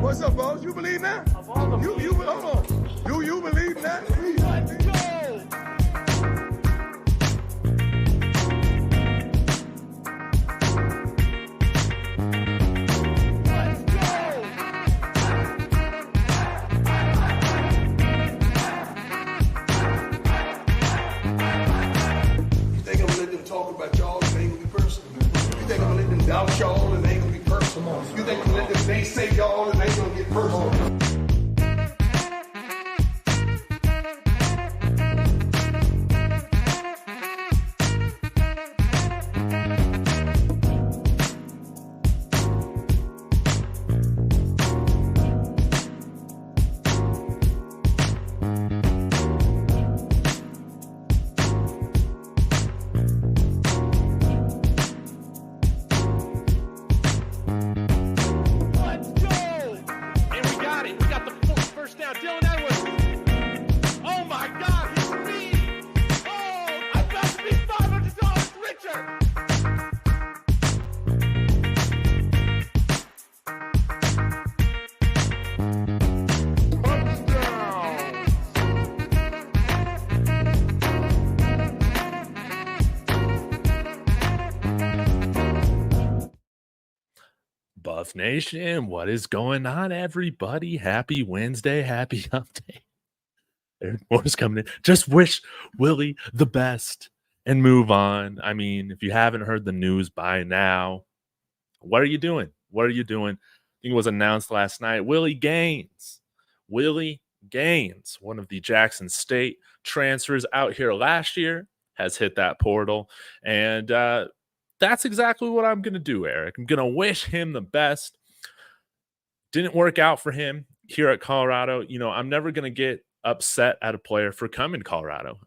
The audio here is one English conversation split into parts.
What's up, boss? You believe that? Hold on. Do you believe that? Please. Let's go. Doubt y'all and they ain't gonna be personal. You think they say y'all and they ain't gonna get personal. Buff Nation, what is going on, everybody? Happy Wednesday, happy hump day. Eric Moore's coming in. Just wish Willie the best and move on. I mean, if you haven't heard the news by now, what are you doing? What are you doing? I think it was announced last night. Willie Gaines, one of the Jackson State transfers out here last year, has hit that portal. And that's exactly what I'm going to do, Eric. I'm going to wish him the best. Didn't work out for him here at Colorado. You know, I'm never going to get upset at a player for coming to Colorado.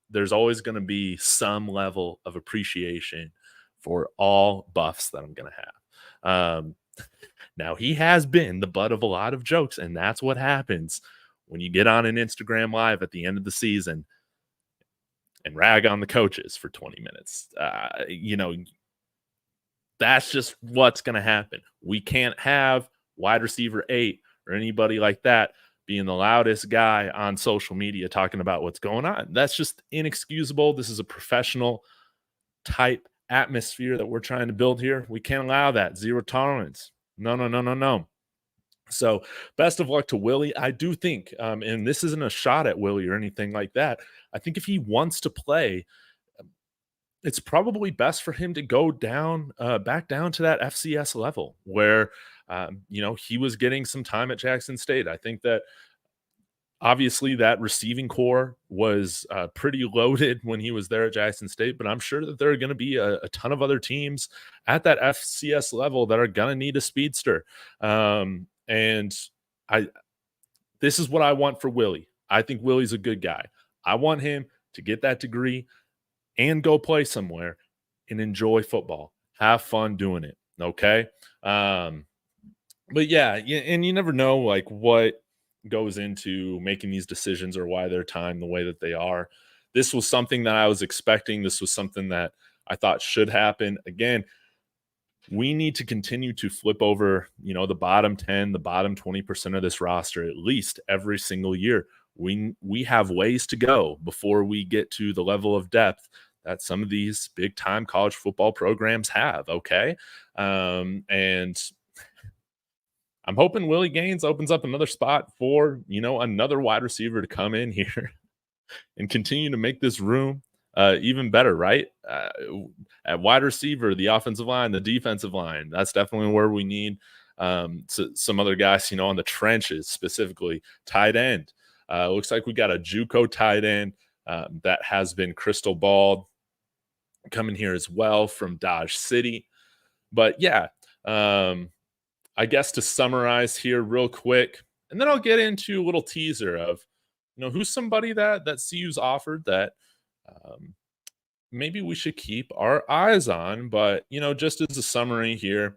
There's always going to be some level of appreciation for all Buffs that I'm going to have. Now, he has been the butt of a lot of jokes, and that's what happens when you get on an Instagram Live at the end of the season and rag on the coaches for 20 minutes. You know, that's just what's going to happen. We can't have wide receiver 8 or anybody like that being the loudest guy on social media talking about what's going on. That's just inexcusable. This is a professional type atmosphere that we're trying to build here. We can't allow that. Zero tolerance. No. So best of luck to Willie. I do think, and this isn't a shot at Willie or anything like that, I think if he wants to play, it's probably best for him to go down, back down to that FCS level where, you know, he was getting some time at Jackson State. I think that obviously that receiving core was pretty loaded when he was there at Jackson State, but I'm sure that there are going to be a ton of other teams at that FCS level that are going to need a speedster. And this is what I want for Willie. I think Willie's a good guy. I want him to get that degree and go play somewhere and enjoy football. Have fun doing it. Okay. But yeah, and you never know like what goes into making these decisions or why they're timed the way that they are. This was something that I was expecting. This was something that I thought should happen. Again, we need to continue to flip over, you know, the bottom 10, the bottom 20% of this roster at least every single year. We have ways to go before we get to the level of depth that some of these big time college football programs have. Okay. And I'm hoping Willie Gaines opens up another spot for, you know, another wide receiver to come in here and continue to make this room even better, right? At wide receiver, the offensive line, the defensive line, that's definitely where we need some other guys, you know, on the trenches, specifically tight end. Looks like we got a JUCO tight end that has been crystal balled coming here as well from Dodge City. But yeah, I guess to summarize here real quick, and then I'll get into a little teaser of, you know, who's somebody that CU's offered that maybe we should keep our eyes on. But, you know, just as a summary here,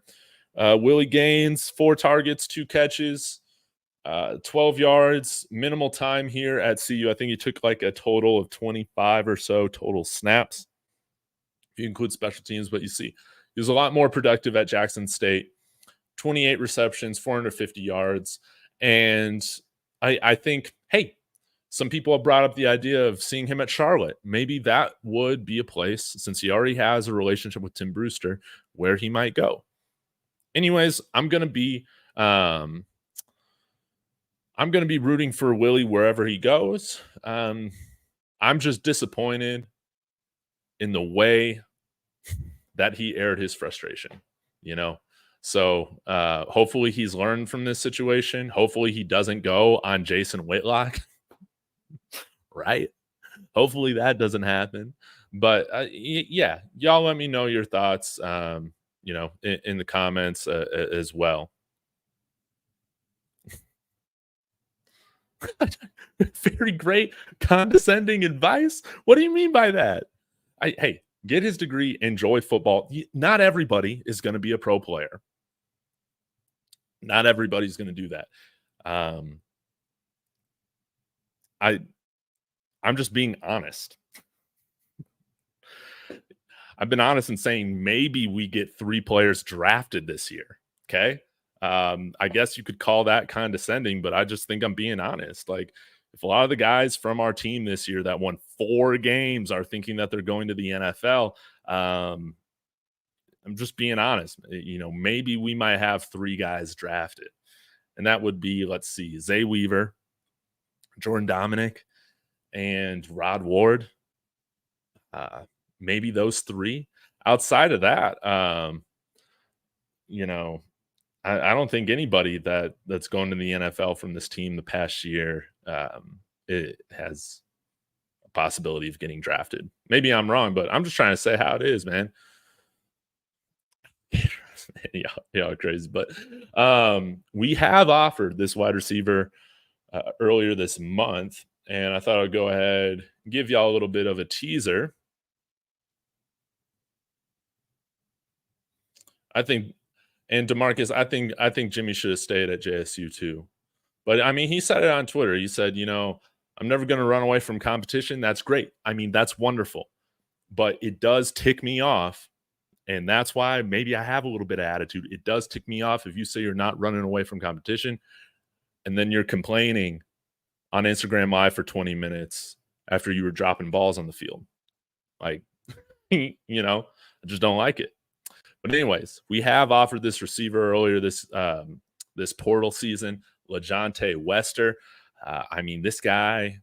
Willie Gaines, 4 targets, 2 catches, 12 yards, minimal time here at CU. I think he took like a total of 25 or so total snaps, if you include special teams. But you see, he was a lot more productive at Jackson State. 28 receptions, 450 yards. And I think, hey, some people have brought up the idea of seeing him at Charlotte. Maybe that would be a place, since he already has a relationship with Tim Brewster, where he might go. Anyways, I'm gonna be rooting for Willie wherever he goes. I'm just disappointed in the way that he aired his frustration, you know. So hopefully he's learned from this situation. Hopefully he doesn't go on Jason Whitlock, right? Hopefully that doesn't happen. But yeah, y'all let me know your thoughts, in the comments as well. Very great condescending advice. What do you mean by that? Hey, get his degree, enjoy football. Not everybody is going to be a pro player. Not everybody's going to do that. I'm just being honest. I've been honest in saying maybe we get 3 players drafted this year. Okay. I guess you could call that condescending, but I just think I'm being honest. Like, if a lot of the guys from our team this year that won 4 games are thinking that they're going to the NFL, I'm just being honest. Maybe we might have 3 guys drafted. And that would be, let's see, Zay Weaver, Jordan Dominic, and Rod Ward. Maybe those 3. Outside of that, I don't think anybody that's going to the NFL from this team the past year it has a possibility of getting drafted. Maybe I'm wrong, but I'm just trying to say how it is, man. Y'all are crazy. But we have offered this wide receiver earlier this month, and I thought I'd go ahead and give y'all a little bit of a teaser. I think, and DeMarcus, I think Jimmy should have stayed at JSU too. But I mean, he said it on Twitter. He said, I'm never going to run away from competition. That's great. I mean, that's wonderful. But it does tick me off. And that's why maybe I have a little bit of attitude. It does tick me off if you say you're not running away from competition and then you're complaining on Instagram Live for 20 minutes after you were dropping balls on the field. Like, I just don't like it. But anyways, we have offered this receiver earlier this portal season, LaJohntay Wester. This guy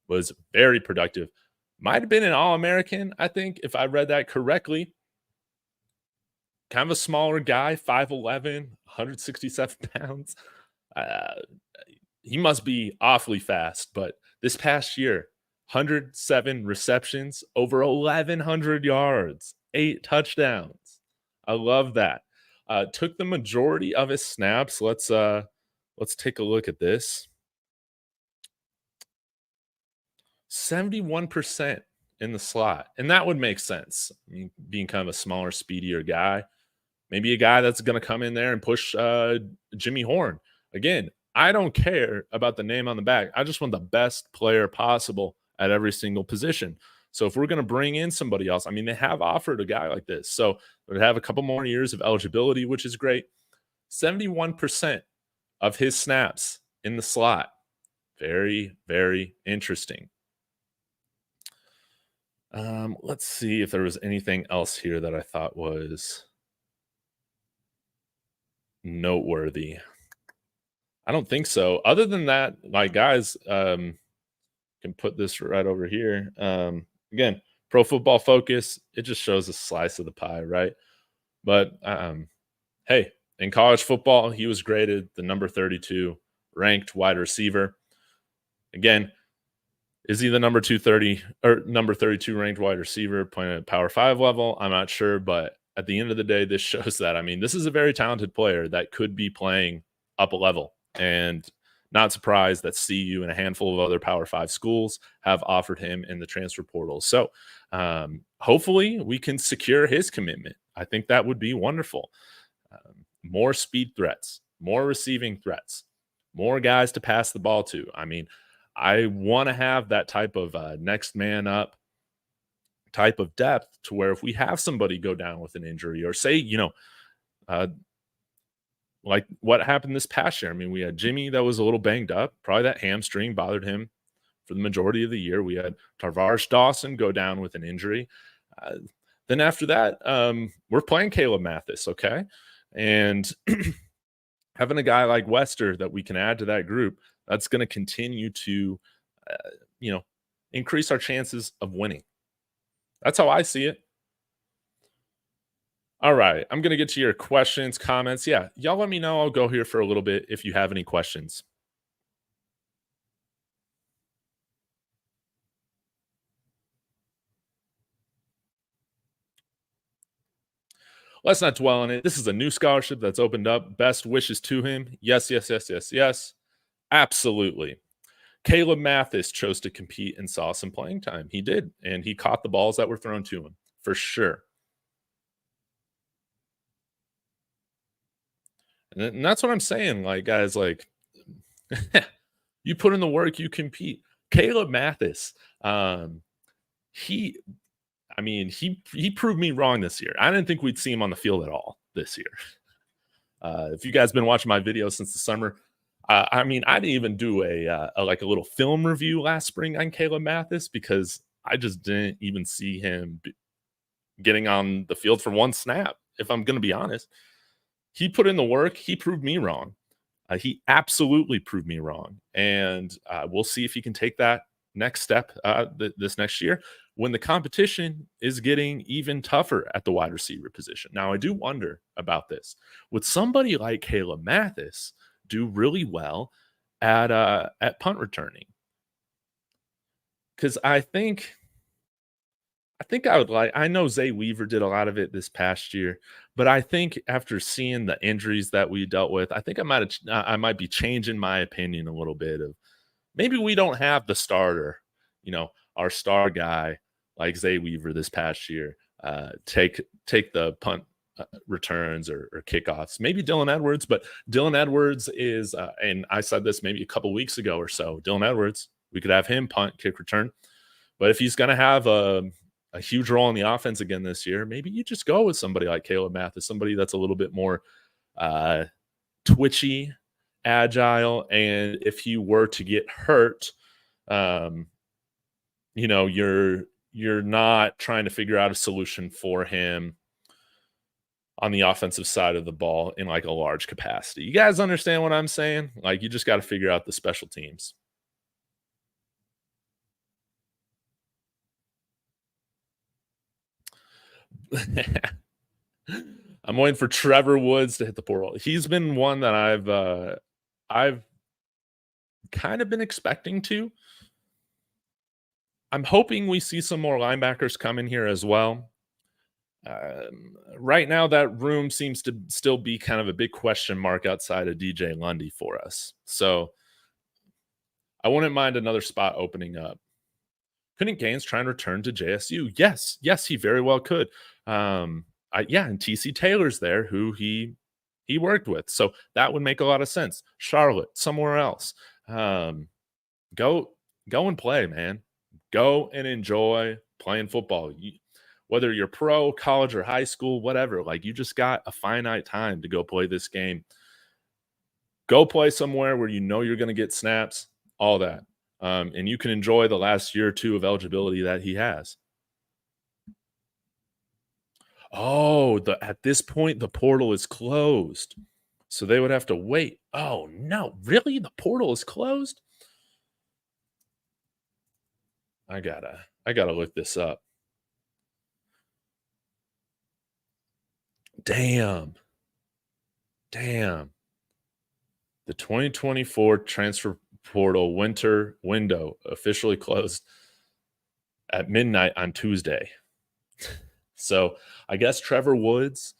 was very productive. Might have been an All-American, I think, if I read that correctly. Kind of a smaller guy, 5'11", 167 pounds. He must be awfully fast. But this past year, 107 receptions, over 1,100 yards, 8 touchdowns. I love that. Took the majority of his snaps. Let's take a look at this. 71% in the slot. And that would make sense. I mean, being kind of a smaller, speedier guy. Maybe a guy that's going to come in there and push Jimmy Horn. Again, I don't care about the name on the back. I just want the best player possible at every single position. So if we're going to bring in somebody else, they have offered a guy like this. So they have a couple more years of eligibility, which is great. 71% of his snaps in the slot. Very, very interesting. Let's see if there was anything else here that I thought was noteworthy. I don't think so. Other than that, guys, can put this right over here. Again, Pro Football Focus, it just shows a slice of the pie, right? But hey, in college football, he was graded the number 32 ranked wide receiver. Again, is he the number 230 or number 32 ranked wide receiver playing at Power 5 level? I'm not sure, but at the end of the day, this shows that, this is a very talented player that could be playing up a level. And not surprised that CU and a handful of other Power 5 schools have offered him in the transfer portal. So hopefully we can secure his commitment. I think that would be wonderful. More speed threats, more receiving threats, more guys to pass the ball to. I want to have that type of next man up type of depth to where if we have somebody go down with an injury or say, like what happened this past year. I mean, we had Jimmy that was a little banged up. Probably that hamstring bothered him for the majority of the year. We had Tarvaris Dawson go down with an injury. Uh, then after that, we're playing Caleb Mathis, okay? And having a guy like Wester that we can add to that group, that's going to continue to, increase our chances of winning. That's how I see it. All right, I'm going to get to your questions, comments. Yeah, y'all let me know. I'll go here for a little bit if you have any questions. Let's not dwell on it. This is a new scholarship that's opened up. Best wishes to him. Yes, yes, yes, yes, yes. Absolutely. Caleb Mathis chose to compete and saw some playing time. He did, and he caught the balls that were thrown to him, for sure. And that's what I'm saying. Like, guys, like, you put in the work, you compete. Caleb Mathis, he proved me wrong this year. I didn't think we'd see him on the field at all this year. If you guys been watching my videos since the summer, I didn't even do a little film review last spring on Caleb Mathis because I just didn't even see him getting on the field for one snap. If I'm going to be honest, he put in the work. He proved me wrong. He absolutely proved me wrong, and we'll see if he can take that next step this next year when the competition is getting even tougher at the wide receiver position. Now, I do wonder about this. Would somebody like Caleb Mathis do really well at punt returning? Because I think I would like. I know Zay Weaver did a lot of it this past year, but I think after seeing the injuries that we dealt with, I think I might be changing my opinion a little bit of maybe we don't have the starter, our star guy like Zay Weaver this past year, take the punt returns or kickoffs. Maybe Dylan Edwards, but Dylan Edwards is, and I said this maybe a couple weeks ago or so, Dylan Edwards, we could have him punt, kick, return. But if he's going to have a huge role in the offense again this year, maybe you just go with somebody like Caleb Mathis, somebody that's a little bit more twitchy, agile, and if he were to get hurt, you're not trying to figure out a solution for him on the offensive side of the ball in like a large capacity. You guys understand what I'm saying? Like, you just got to figure out the special teams. I'm waiting for Trevor Woods to hit the portal. He's been one that I've kind of been expecting to. I'm hoping we see some more linebackers come in here as well. Right now, that room seems to still be kind of a big question mark outside of DJ Lundy for us. So I wouldn't mind another spot opening up. Couldn't Gaines try and return to JSU? Yes, he very well could. And TC Taylor's there, who he worked with, so that would make a lot of sense. Charlotte, somewhere else. Go and play, man. Go and enjoy playing football. Whether you're pro, college, or high school, whatever, like, you just got a finite time to go play this game. Go play somewhere where you know you're going to get snaps, all that. And you can enjoy the last year or two of eligibility that he has. Oh, at this point, the portal is closed. So they would have to wait. Oh, no. Really? The portal is closed? I gotta look this up. Damn. The 2024 transfer portal winter window officially closed at midnight on Tuesday. So I guess Trevor Woods,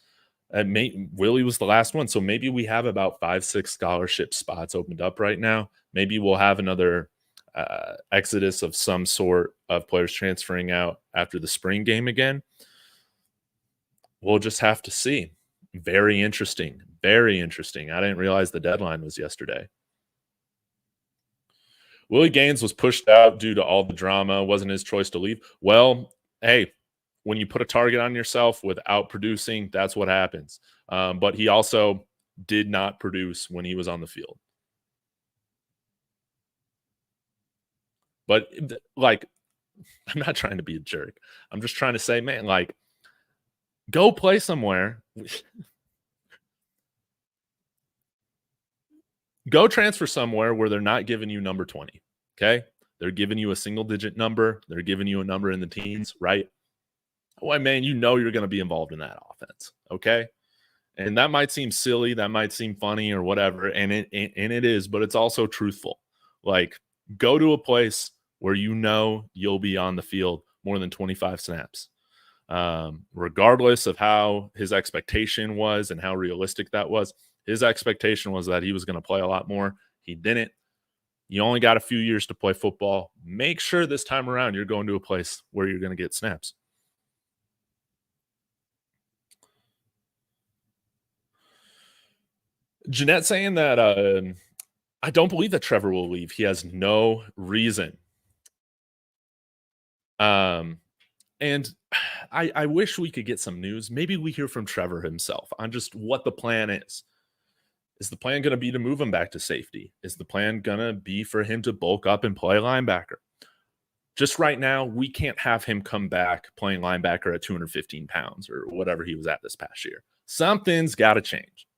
Willie was the last one. So maybe we have about 5-6 scholarship spots opened up right now. Maybe we'll have another exodus of some sort of players transferring out after the spring game again. We'll just have to see. Very interesting. Very interesting. I didn't realize the deadline was yesterday. Willie Gaines was pushed out due to all the drama. Wasn't his choice to leave. Well, hey, when you put a target on yourself without producing, that's what happens. But he also did not produce when he was on the field. But like, I'm not trying to be a jerk. I'm just trying to say, man, like, go play somewhere. Go transfer somewhere where they're not giving you number 20. Okay. They're giving you a single digit number. They're giving you a number in the teens, right? Boy, man, you know you're going to be involved in that offense. Okay. And that might seem silly. That might seem funny or whatever. And it is, but it's also truthful. Like, go to a place where you know you'll be on the field more than 25 snaps. Regardless of how his expectation was and how realistic that was, his expectation was that he was going to play a lot more. He didn't. You only got a few years to play football. Make sure this time around you're going to a place where you're going to get snaps. Jeanette saying that I don't believe that Trevor will leave. He has no reason. And I wish we could get some news. Maybe we hear from Trevor himself on just what the plan is. Is the plan going to be to move him back to safety? Is the plan going to be for him to bulk up and play linebacker? Just right now, we can't have him come back playing linebacker at 215 pounds or whatever he was at this past year. Something's got to change.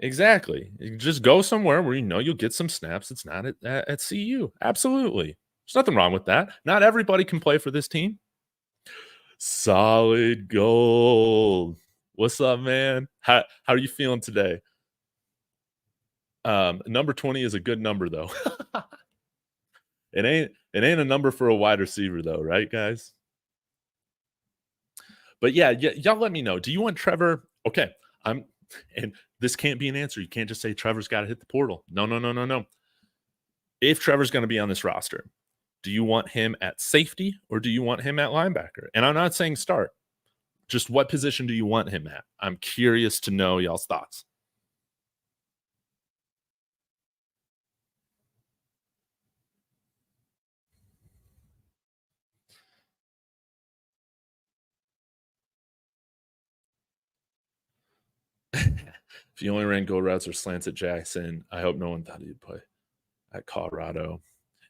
Exactly. You just go somewhere where you know you'll get some snaps. It's not at CU. Absolutely. There's nothing wrong with that. Not everybody can play for this team. Solid gold. What's up, man? How are you feeling today? Number 20 is a good number, though. It ain't a number for a wide receiver, though, right, guys? But yeah, y'all let me know. Do you want Trevor? Okay, and this can't be an answer. You can't just say Trevor's got to hit the portal. No. If Trevor's going to be on this roster, do you want him at safety or do you want him at linebacker? And I'm not saying start. Just what position do you want him at? I'm curious to know y'all's thoughts. If you only ran go routes or slants at Jackson, I hope no one thought he'd play at Colorado.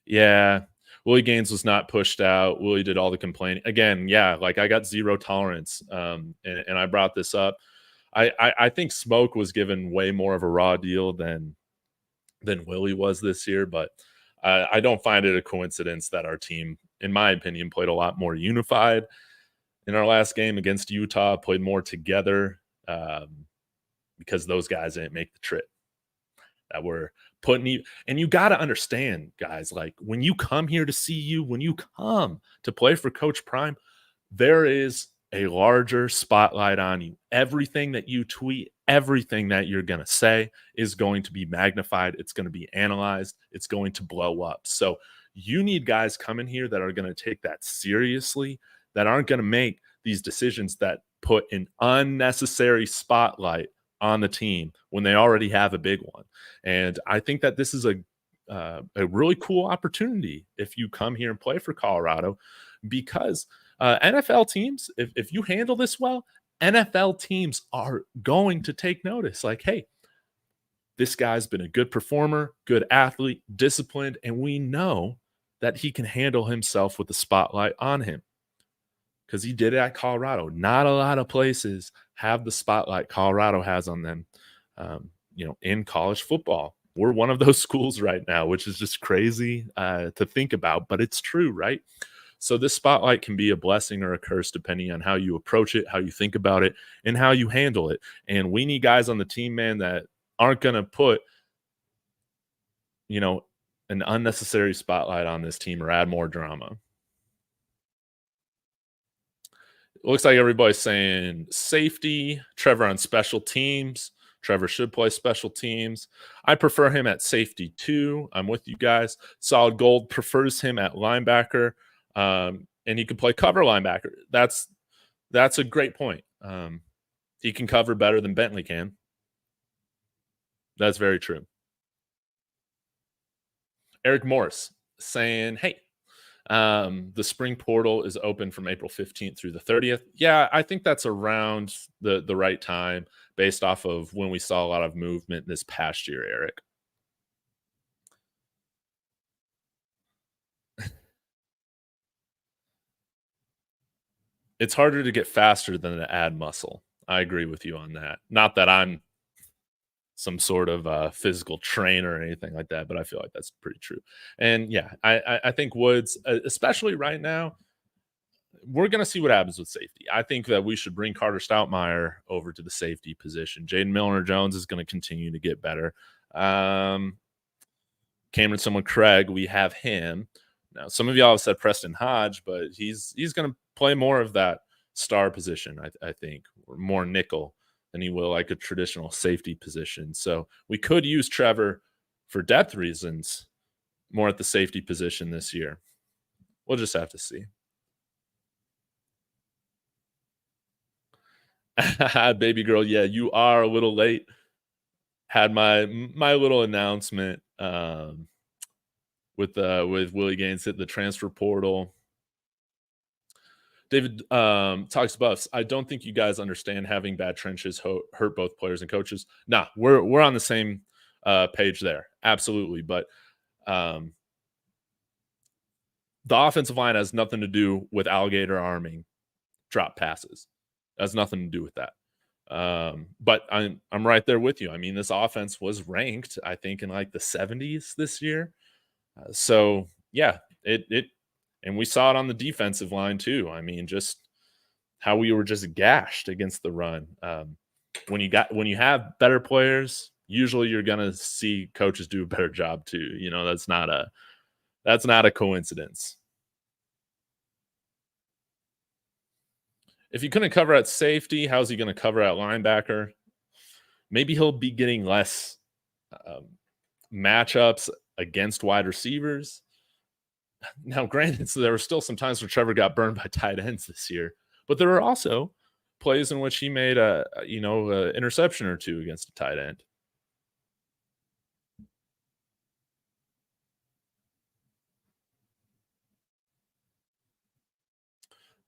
Yeah. Willie Gaines was not pushed out. Willie did all the complaining. Again, yeah, like I got zero tolerance. And I brought this up. I think Smoke was given way more of a raw deal than Willie was this year, but I don't find it a coincidence that our team, in my opinion, played a lot more unified in our last game against Utah, played more together because those guys didn't make the trip. That were putting you, and you got to understand, guys, like when you come here to see you, when you come to play for Coach Prime, there is a larger spotlight on you. Everything that you tweet, everything that you're going to say is going to be magnified. It's going to be analyzed. It's going to blow up. So you need guys coming here that are going to take that seriously, that aren't going to make these decisions that put an unnecessary spotlight on the team when they already have a big one. And I think that this is a really cool opportunity if you come here and play for Colorado, because NFL teams, if you handle this well, NFL teams are going to take notice. Like, hey, this guy's been a good performer, good athlete, disciplined, and we know that he can handle himself with the spotlight on him because he did it at Colorado. Not a lot of places have the spotlight Colorado has on them, in college football. We're one of those schools right now, which is just crazy to think about, but it's true, right? So this spotlight can be a blessing or a curse depending on how you approach it, how you think about it, and how you handle it. And we need guys on the team, man, that aren't going to put, an unnecessary spotlight on this team or add more drama. It looks like everybody's saying safety, Trevor on special teams. Trevor should play special teams. I prefer him at safety too. I'm with you guys. Solid Gold prefers him at linebacker, and he can play cover linebacker. That's a great point. He can cover better than Bentley can. That's very true. Eric Morris saying, hey, The spring portal is open from April 15th through the 30th. Yeah, I think that's around the right time based off of when we saw a lot of movement this past year, Eric. It's harder to get faster than to add muscle. I agree with you on that. Not that I'm some sort of physical trainer or anything like that, but I feel like that's pretty true. And yeah, I think Woods, especially right now, we're going to see what happens with safety. I think that we should bring Carter Stoutmeyer over to the safety position. Jaden Milner Jones is going to continue to get better. Cameron Someone Craig, we have him. Now, some of y'all have said Preston Hodge, but he's going to play more of that star position, I think, or more nickel than he will like a traditional safety position. So we could use Trevor for depth reasons more at the safety position this year. We'll just have to see. Baby girl, yeah, you are a little late. Had my little announcement with Willie Gaines hit the transfer portal. David talks about, I don't think you guys understand having bad trenches hurt both players and coaches. Nah, we're on the same page there. Absolutely. But the offensive line has nothing to do with alligator arming drop passes. It has nothing to do with that. But I'm right there with you. I mean, this offense was ranked, I think, in like the 70s this year. So yeah, it and we saw it on the defensive line too. I mean, just how we were just gashed against the run. When you have better players, usually you're gonna see coaches do a better job too. You know, that's not a coincidence. If he couldn't cover at safety, how's he going to cover at linebacker? Maybe he'll be getting less matchups against wide receivers. Now, granted, so there were still some times where Trevor got burned by tight ends this year, but there were also plays in which he made a interception or two against a tight end.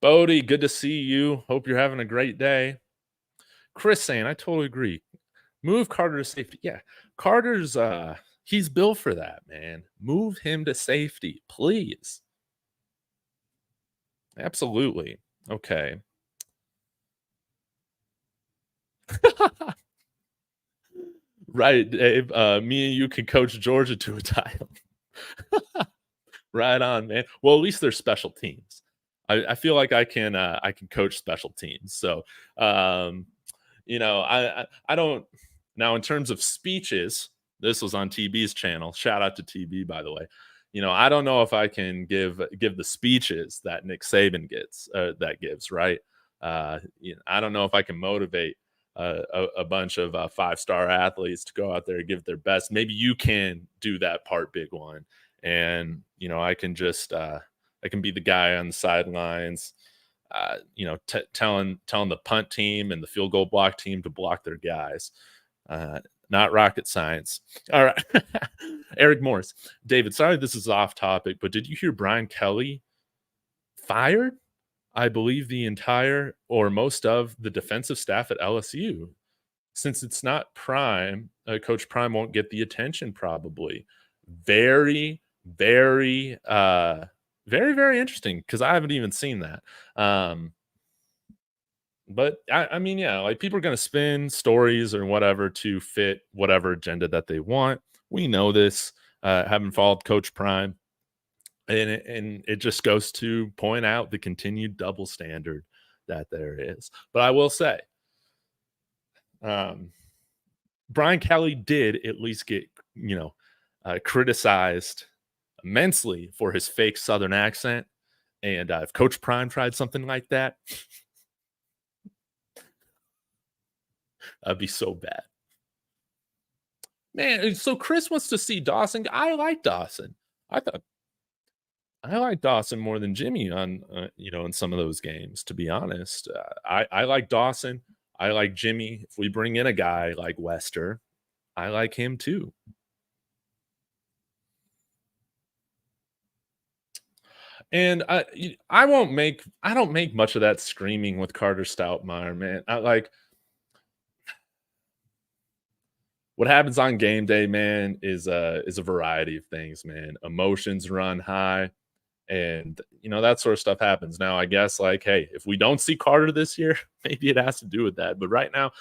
Bodie, good to see you. Hope you're having a great day. Chris saying, I totally agree. Move Carter to safety. Yeah, Carter's he's built for that, man. Move him to safety, please. Absolutely. Okay. Right, Dave. Me and you can coach Georgia to a title. Right on, man. Well, at least there's special teams. I feel like I can coach special teams. So I don't now in terms of speeches, this was on TB's channel. Shout out to TB, by the way. I don't know if I can give the speeches that Nick Saban gives, right? I don't know if I can motivate a bunch of 5-star athletes to go out there and give their best. Maybe you can do that part, big one, and I can just I can be the guy on the sidelines, telling the punt team and the field goal block team to block their guys. Not rocket science. All right. Eric Morris. David, sorry this is off topic, but did you hear Brian Kelly fired? I believe the entire or most of the defensive staff at LSU. Since it's not Prime, Coach Prime won't get the attention probably. Very, very, very, very interesting because I haven't even seen that. But I mean, yeah, like people are going to spin stories or whatever to fit whatever agenda that they want. We know this, having followed Coach Prime, and it just goes to point out the continued double standard that there is. But I will say, Brian Kelly did at least get criticized immensely for his fake Southern accent, and if Coach Prime tried something like that, that'd be so bad. Man, so Chris wants to see Dawson. I like Dawson. I like Dawson more than Jimmy on, in some of those games, to be honest. I like Dawson. I like Jimmy. If we bring in a guy like Wester, I like him too. And I don't make much of that screaming with Carter Stoutmeyer, man. I like what happens on game day, man, is a variety of things, man. Emotions run high, and that sort of stuff happens. Now, I guess like, hey, if we don't see Carter this year, maybe it has to do with that. But right now,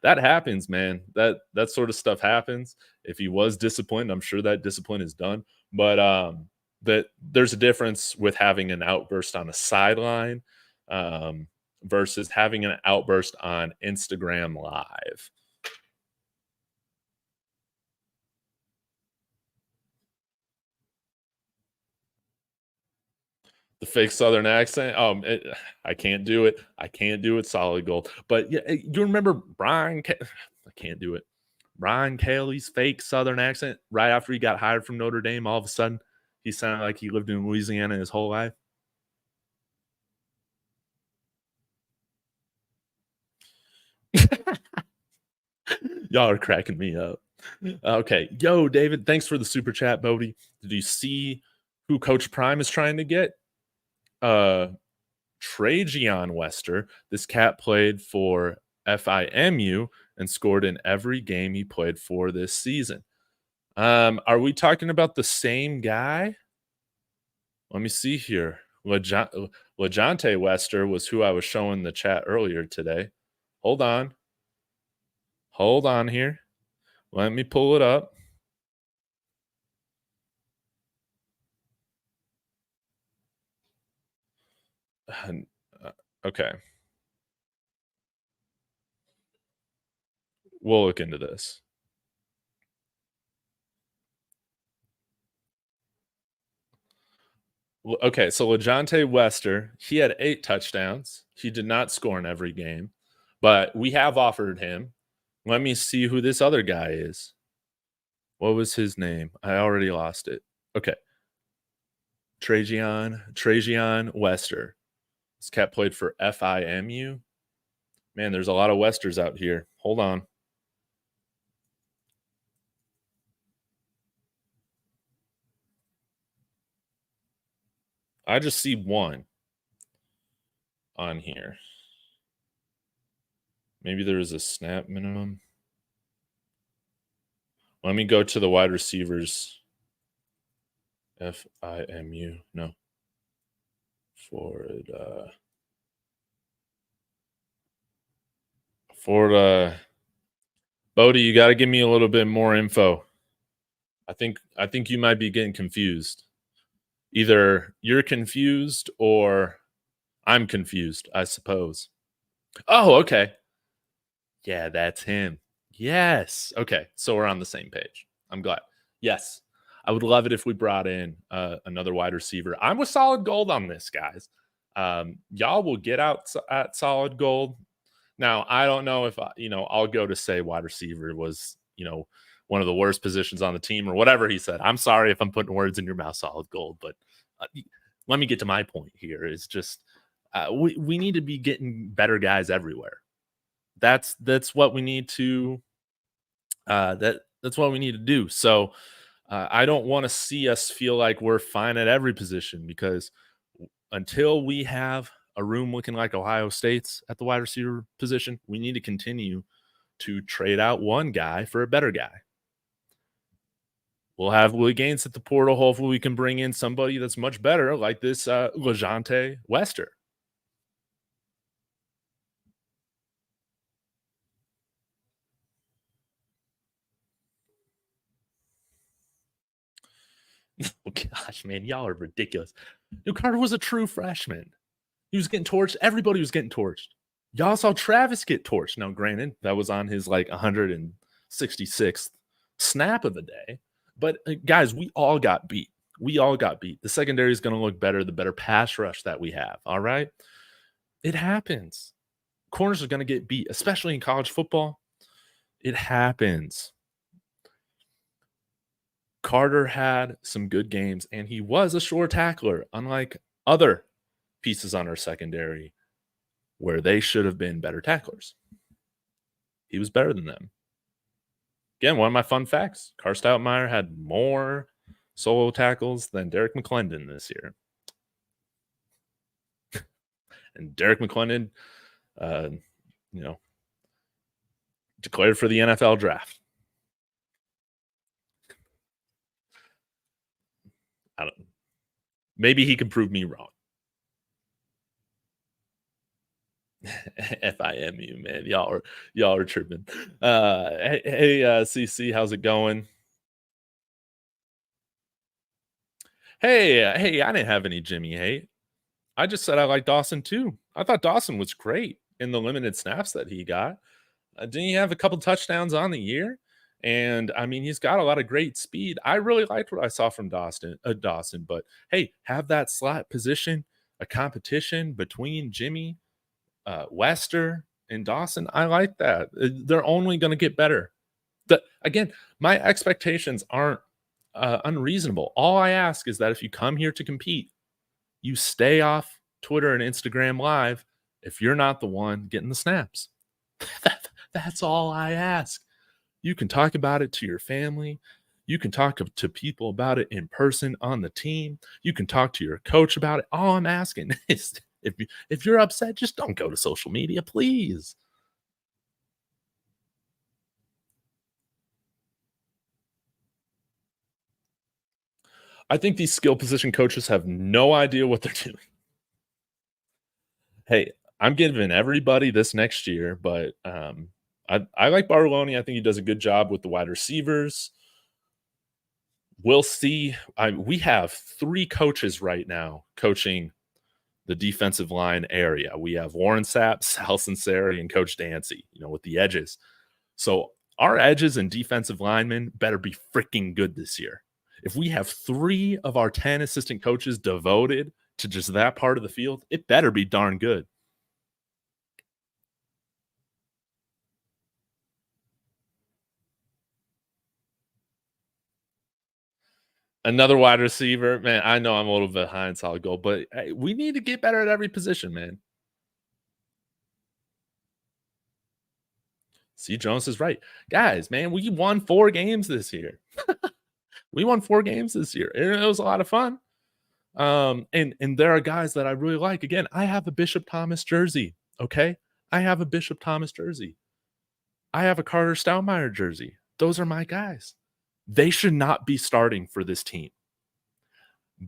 that happens, man. That sort of stuff happens. If he was disciplined, I'm sure that discipline is done. But that there's a difference with having an outburst on a sideline um, versus having an outburst on Instagram Live. The fake Southern accent. I can't do it. I can't do it. Solid gold. But yeah, you remember I can't do it. Brian Kelly's fake Southern accent right after he got hired from Notre Dame. All of a sudden, he sounded like he lived in Louisiana his whole life. Y'all are cracking me up. Okay. Yo, David, thanks for the super chat, Bodie. Did you see who Coach Prime is trying to get? Trajan Wester. This cat played for FIMU and scored in every game he played for this season. Are we talking about the same guy? Let me see here. LeJonte Wester was who I was showing the chat earlier today. Hold on. Hold on here. Let me pull it up. Okay. We'll look into this. Okay, so LeJonte Wester, he had 8 touchdowns. He did not score in every game, but we have offered him. Let me see who this other guy is. What was his name? I already lost it. Okay. Trajan Wester. This cat played for FIMU. Man, there's a lot of Westers out here. Hold on. I just see one on here. Maybe there is a snap minimum. Let me go to the wide receivers. FIMU. No. Florida. Bodie, you got to give me a little bit more info. I think you might be getting confused. Either you're confused or I'm confused, I suppose. Oh, okay. Yeah, that's him. Yes. Okay. So we're on the same page. I'm glad. Yes. I would love it if we brought in another wide receiver. I'm with solid gold on this, guys. Y'all will get out at solid gold. Now, I don't know if I'll go to say wide receiver was, one of the worst positions on the team or whatever he said. I'm sorry if I'm putting words in your mouth, solid gold, but let me get to my point here. Is just we need to be getting better guys everywhere. That's what we need to that's what we need to do. So I don't want to see us feel like we're fine at every position, because until we have a room looking like Ohio State's at the wide receiver position, we need to continue to trade out one guy for a better guy. We'll have Willie Gaines at the portal. Hopefully we can bring in somebody that's much better, like this LeJonte Wester. Oh, gosh, man, y'all are ridiculous. Carter was a true freshman. He was getting torched. Everybody was getting torched. Y'all saw Travis get torched. Now, granted, that was on his 166th snap of the day. But guys, we all got beat. We all got beat. The secondary is going to look better, the better pass rush that we have. All right. It happens. Corners are going to get beat, especially in college football. It happens. Carter had some good games, and he was a sure tackler, unlike other pieces on our secondary where they should have been better tacklers. He was better than them. Again, one of my fun facts, Carter Stoutmeyer had more solo tackles than Derek McClendon this year. And Derek McClendon, you know, declared for the NFL draft. I don't. Maybe he can prove me wrong. FIMU, man. Y'all are tripping. Hey, CC, how's it going? Hey, I didn't have any Jimmy hate. I just said I like Dawson too. I thought Dawson was great in the limited snaps that he got. Didn't he have a couple touchdowns on the year? And I mean, he's got a lot of great speed. I really liked what I saw from Dawson. But hey, have that slot position, a competition between Jimmy, Wester, and Dawson. I like that. They're only going to get better. Again, my expectations aren't unreasonable. All I ask is that if you come here to compete, you stay off Twitter and Instagram Live if you're not the one getting the snaps. That's all I ask. You can talk about it to your family. You can talk to people about it in person on the team. You can talk to your coach about it. All I'm asking is if you're upset, just don't go to social media, please. I think these skill position coaches have no idea what they're doing. Hey, I'm giving everybody this next year, but I like Bartoloni. I think he does a good job with the wide receivers. We'll see. We have 3 coaches right now coaching the defensive line area. We have Warren Sapp, Sal Sinceri, and Coach Dancy, with the edges. So our edges and defensive linemen better be freaking good this year. If we have 3 of our 10 assistant coaches devoted to just that part of the field, it better be darn good. Another wide receiver, man. I know I'm a little behind solid gold, but hey, we need to get better at every position, man. See, Jones is right. Guys, man, we won 4 games this year. We won 4 games this year. And it was a lot of fun. And there are guys that I really like. Again, I have a Bishop Thomas jersey. Okay. I have a Bishop Thomas jersey. I have a Carter Stoudemire jersey. Those are my guys. They should not be starting for this team.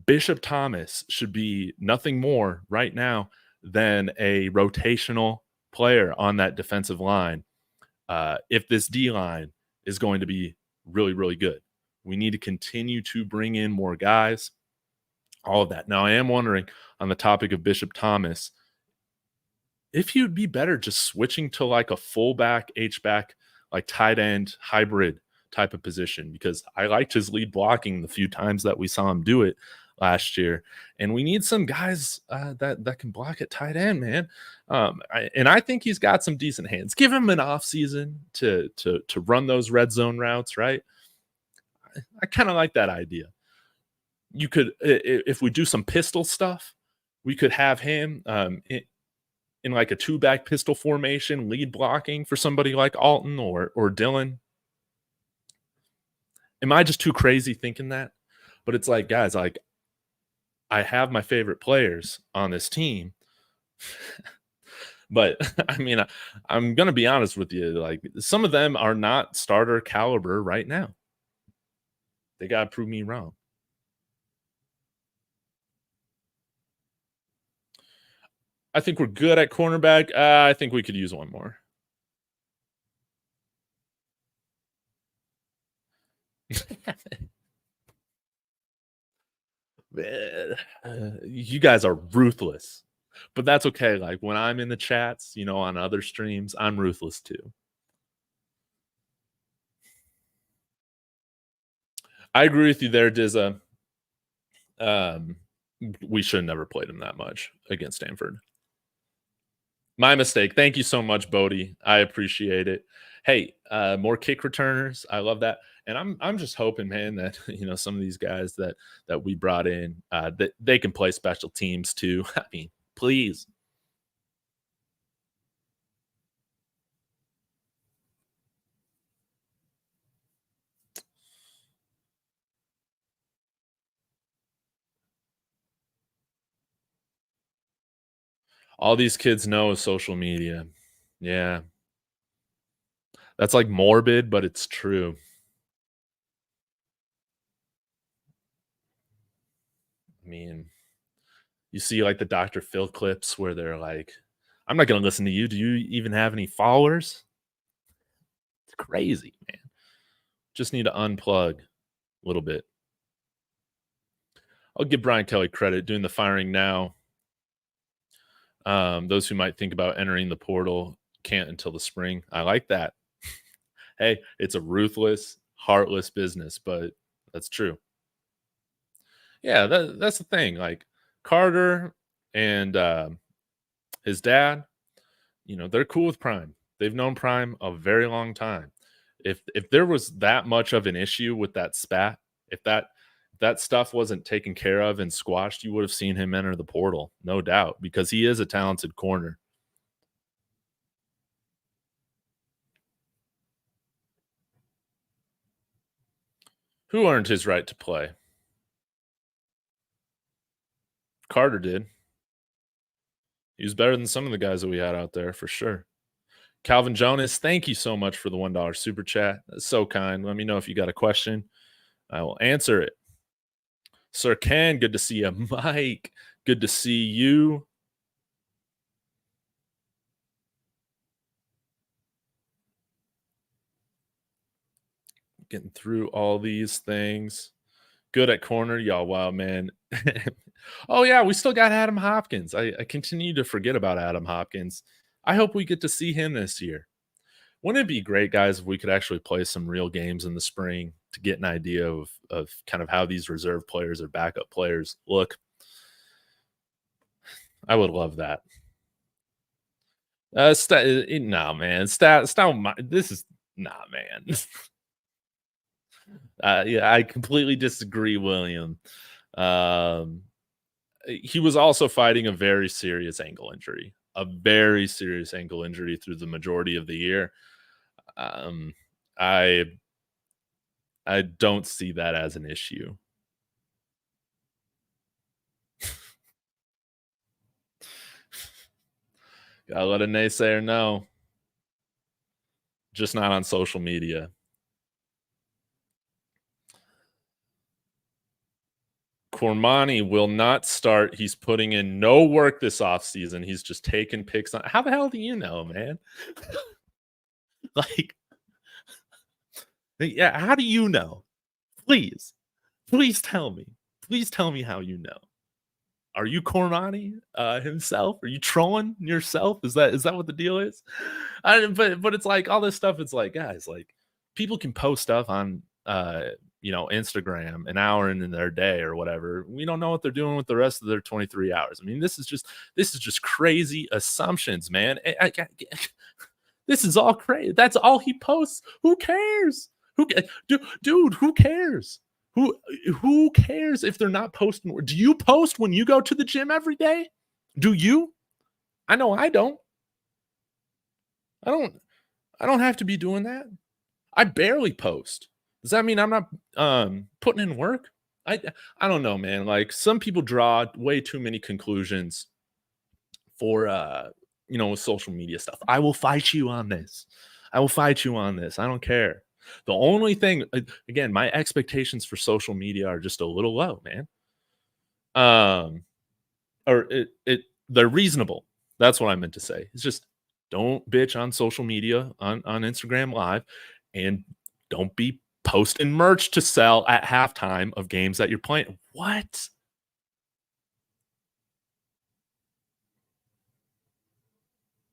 Bishop Thomas should be nothing more right now than a rotational player on that defensive line. If this D line is going to be really, really good, we need to continue to bring in more guys. All of that. Now, I am wondering on the topic of Bishop Thomas, if you'd be better just switching to like a fullback, H-back, like tight end hybrid type of position, because I liked his lead blocking the few times that we saw him do it last year. And we need some guys that can block at tight end, man. And I think he's got some decent hands. Give him an off season to run those red zone routes, right? I kind of like that idea. You could, if we do some pistol stuff, we could have him in like a 2-back pistol formation, lead blocking for somebody like Alton or Dylan. Am I just too crazy thinking that? But it's like, guys, like I have my favorite players on this team. But I mean, I'm going to be honest with you. Like some of them are not starter caliber right now. They got to prove me wrong. I think we're good at cornerback. I think we could use one more. You guys are ruthless, but that's okay. Like when I'm in the chats, on other streams, I'm ruthless too. I agree with you there, Dizza. We should have never played him that much against Stanford. My mistake. Thank you so much, Bodie. I appreciate it. Hey, more kick returners. I love that. And I'm just hoping, man, that some of these guys that we brought in, that they can play special teams too. I mean, please. All these kids know is social media. Yeah. That's like morbid, but it's true. I mean, you see like the Dr. Phil clips where they're like, I'm not going to listen to you. Do you even have any followers? It's crazy, man. Just need to unplug a little bit. I'll give Brian Kelly credit doing the firing now. Those who might think about entering the portal can't until the spring. I like that. Hey, it's a ruthless, heartless business, but that's true. Yeah, that's the thing. Like Carter and his dad, they're cool with Prime. They've known Prime a very long time. If there was that much of an issue with that spat, if that stuff wasn't taken care of and squashed, you would have seen him enter the portal, no doubt, because he is a talented corner. Who earned his right to play? Carter did. He was better than some of the guys that we had out there for sure. Calvin Jonas, thank you so much for the $1 super chat. That's so kind. Let me know if you got a question. I will answer it. Sir Ken, good to see you. Mike, good to see you. Getting through all these things. Good at corner. Y'all, wow, man. Oh, yeah, we still got Adam Hopkins. I continue to forget about Adam Hopkins. I hope we get to see him this year. Wouldn't it be great, guys, if we could actually play some real games in the spring to get an idea of kind of how these reserve players or backup players look? I would love that. Nah, man. This is nah, man. Yeah, I completely disagree, William. He was also fighting a very serious ankle injury, through the majority of the year. Um, I I don't see that as an issue. Gotta let a naysayer know. Just not on social media. Cormani will not start. He's putting in no work this offseason. He's just taking picks on. How the hell do you know, man? Like, yeah, how do you know? Please tell me. Please tell me how you know. Are you Cormani himself? Are you trolling yourself? Is that what the deal is? But it's like all this stuff. It's like, guys, like people can post stuff on Instagram an hour in their day or whatever. We don't know what they're doing with the rest of their 23 hours. I mean, this is just crazy assumptions, man. This is all crazy. That's all he posts. Who cares? Dude, who cares? Who cares if they're not posting? Do you post when you go to the gym every day? Do you? I know I don't. I don't have to be doing that. I barely post. Does that mean I'm not putting in work? I don't know, man. Like some people draw way too many conclusions for with social media stuff. I will fight you on this. I don't care. The only thing, again, my expectations for social media are just a little low, man. Or they're reasonable. That's what I meant to say. It's just don't bitch on social media on Instagram Live, and don't be posting merch to sell at halftime of games that you're playing. What?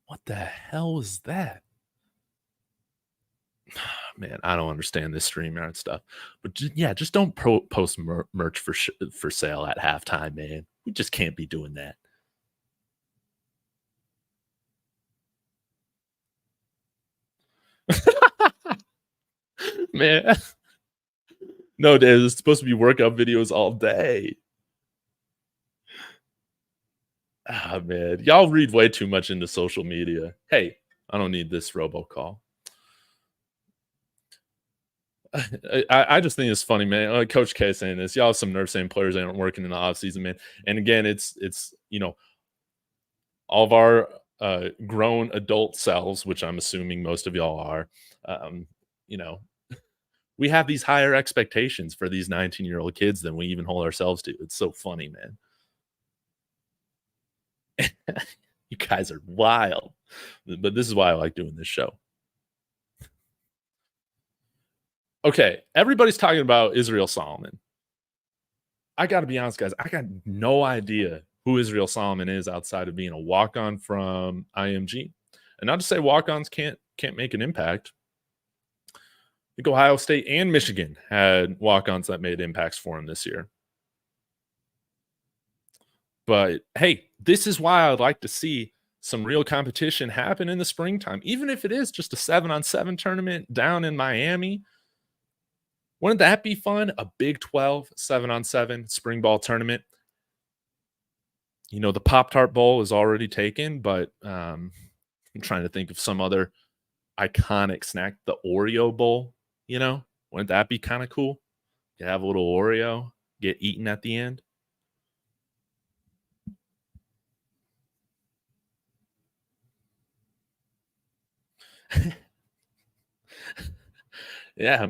What the hell is that? Man, I don't understand this StreamYard stuff. But just don't post merch for sale at halftime, man. We just can't be doing that. Man. No, Dave, it's supposed to be workout videos all day. Ah, man. Y'all read way too much into social media. Hey, I don't need this robocall. I just think it's funny, man. Like Coach K saying this, y'all have some nerve saying players aren't working in the offseason, man. And again, it's all of our grown adult selves, which I'm assuming most of y'all are, you know, we have these higher expectations for these 19-year-old kids than we even hold ourselves to. It's so funny, man. You guys are wild. But this is why I like doing this show. Okay, everybody's talking about Israel Solomon. I got to be honest, guys. I got no idea who Israel Solomon is outside of being a walk-on from IMG. And not to say walk-ons can't make an impact. I think Ohio State and Michigan had walk-ons that made impacts for him this year. But hey, this is why I'd like to see some real competition happen in the springtime, even if it is just a 7-on-7 tournament down in Miami. Wouldn't that be fun? A Big 12 7-on-7 spring ball tournament. You know, the Pop-Tart Bowl is already taken, but I'm trying to think of some other iconic snack. The Oreo Bowl, you know, wouldn't that be kind of cool? You have a little Oreo, get eaten at the end. Yeah.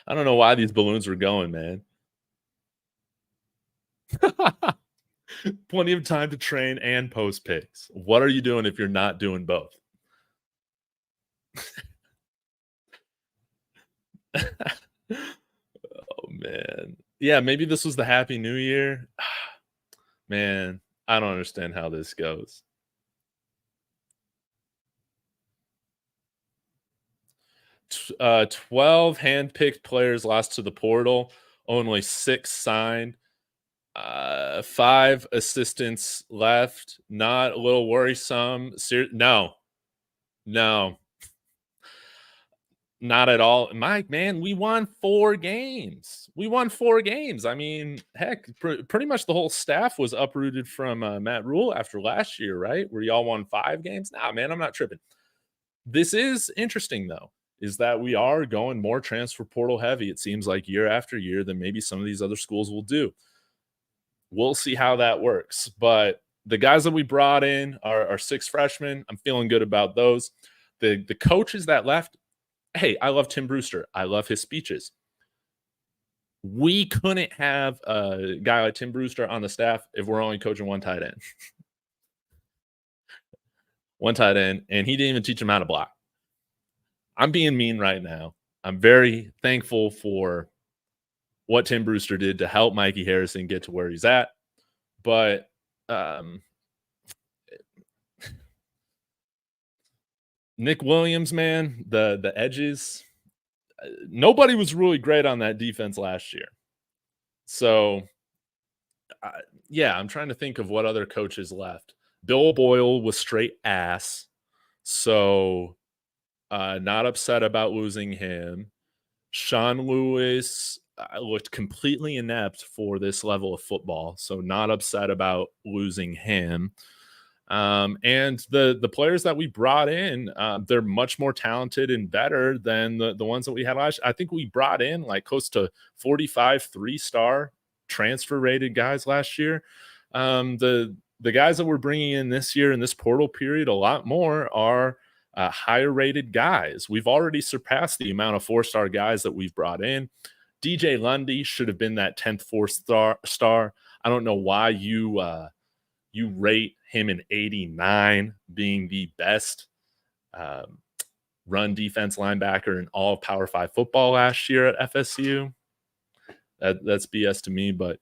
I don't know why these balloons were going, man. Plenty of time to train and post pics. What are you doing if you're not doing both? Oh, man. Yeah, maybe this was the Happy New Year. Man, I don't understand how this goes. 12 handpicked players lost to the portal. Only 6 signed. 5 assistants left. Not a little worrisome. No, not at all. Mike, man, we won 4 games. I mean, heck, pretty much the whole staff was uprooted from Matt Rule after last year, right? Where y'all won 5 games. Nah, man, I'm not tripping. This is interesting, though, is that we are going more transfer portal heavy, it seems like, year after year than maybe some of these other schools will do. We'll see how that works. But the guys that we brought in are 6 freshmen. I'm feeling good about those. The coaches that left, hey, I love Tim Brewster. I love his speeches. We couldn't have a guy like Tim Brewster on the staff if we're only coaching one tight end. One tight end, and he didn't even teach him how to block. I'm being mean right now. I'm very thankful for what Tim Brewster did to help Mikey Harrison get to where he's at. But Nick Williams, man, the edges, nobody was really great on that defense last year. So, yeah, I'm trying to think of what other coaches left. Bill Boyle was straight ass. So, not upset about losing him. Sean Lewis looked completely inept for this level of football. So, not upset about losing him. And the players that we brought in, they're much more talented and better than the ones that we had last year. I think we brought in like close to 45 3-star transfer rated guys last year. The guys that we're bringing in this year in this portal period, a lot more are higher rated guys. We've already surpassed the amount of 4-star guys that we've brought in. DJ Lundy should have been that 10th 4-star. I don't know why you rate him an 89 being the best run defense linebacker in all of Power 5 football last year at FSU. That's BS to me, but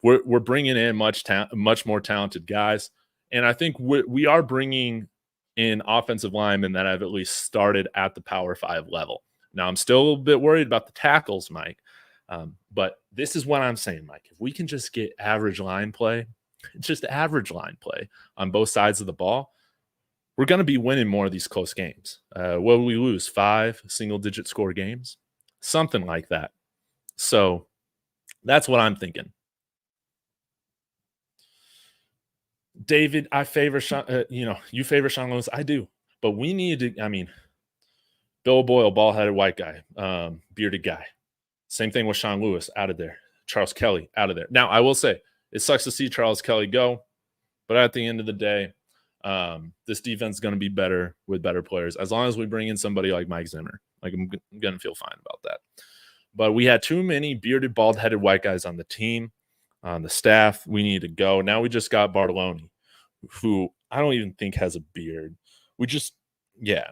we're bringing in much more talented guys. And I think we are bringing in offensive linemen that have at least started at the Power 5 level. Now, I'm still a little bit worried about the tackles, Mike. But this is what I'm saying, Mike. If we can just get average line play, just average line play on both sides of the ball, we're going to be winning more of these close games. What will we lose? 5 single-digit score games? Something like that. So that's what I'm thinking. David, I favor Sean, you favor Sean Lewis. I do. But we need to, Bill Boyle, ball-headed white guy, bearded guy. Same thing with Sean Lewis, out of there. Charles Kelly, out of there. Now, I will say, it sucks to see Charles Kelly go. But at the end of the day, this defense is going to be better with better players as long as we bring in somebody like Mike Zimmer. Like I'm going to feel fine about that. But we had too many bearded, bald-headed white guys on the team, on the staff. We need to go. Now we just got Bartolone, who I don't even think has a beard. Yeah.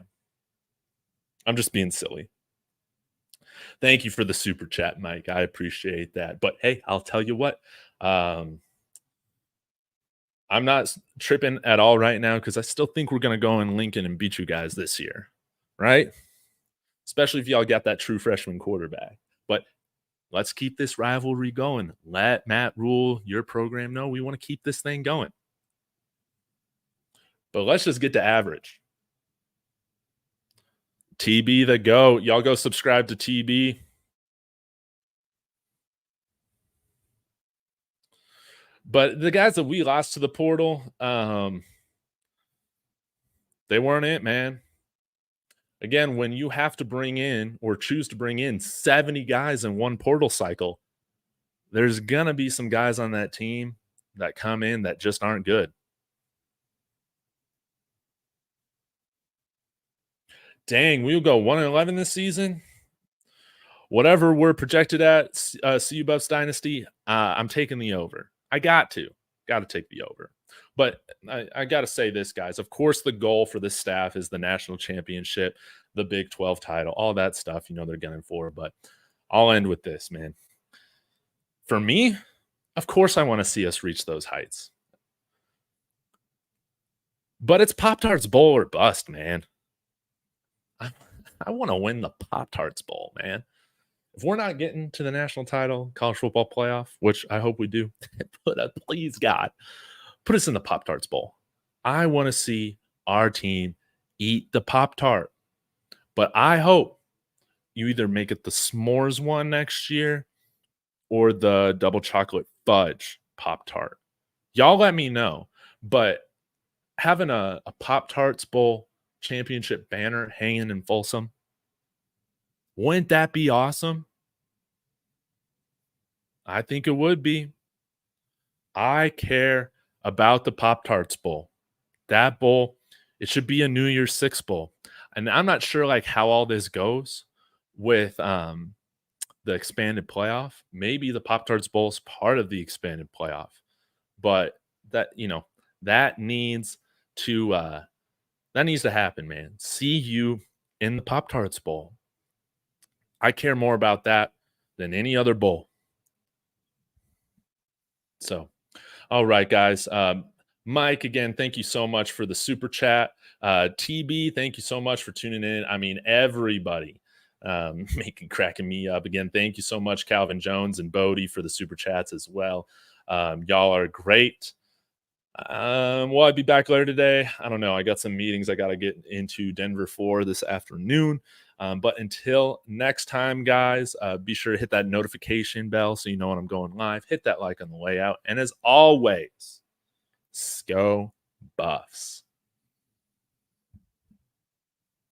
I'm just being silly. Thank you for the super chat, Mike. I appreciate that. But hey, I'll tell you what. I'm not tripping at all right now because I still think we're going to go in Lincoln and beat you guys this year, right? Especially if y'all got that true freshman quarterback. But let's keep this rivalry going. Let Matt Rule, your program, know we want to keep this thing going. But let's just get to average. TB the GOAT. Y'all go subscribe to TB. But the guys that we lost to the portal, they weren't it, man. Again, when you have to bring in or choose to bring in 70 guys in one portal cycle, there's going to be some guys on that team that come in that just aren't good. Dang, we'll go 1-11 this season. Whatever we're projected at, CU Buffs Dynasty, I'm taking the over. I got to take the over. But I got to say this, guys. Of course, the goal for this staff is the national championship, the Big 12 title, all that stuff, they're gunning for. But I'll end with this, man. For me, of course, I want to see us reach those heights. But it's Pop-Tarts Bowl or bust, man. I want to win the Pop-Tarts Bowl, man. If we're not getting to the national title, college football playoff, which I hope we do, please, God, put us in the Pop-Tarts Bowl. I want to see our team eat the Pop-Tart. But I hope you either make it the s'mores one next year or the double chocolate fudge Pop-Tart. Y'all let me know. But having a Pop-Tarts Bowl championship banner hanging in Folsom, wouldn't that be awesome? I think it would be. I care about the Pop-Tarts Bowl. That bowl, it should be a New Year's Six Bowl. And I'm not sure how all this goes with the expanded playoff. Maybe the Pop-Tarts Bowl is part of the expanded playoff. But that needs to happen, man. See you in the Pop-Tarts Bowl. I care more about that than any other bowl. So, all right, guys. Mike, again, thank you so much for the super chat. TB, thank you so much for tuning in. I mean, everybody cracking me up. Again, thank you so much, Calvin Jones and Bodie, for the super chats as well. Y'all are great. Will I be back later today? I don't know. I got some meetings I got to get into Denver for this afternoon. But until next time, guys, be sure to hit that notification bell so you know when I'm going live. Hit that like on the way out. And as always, Go Buffs.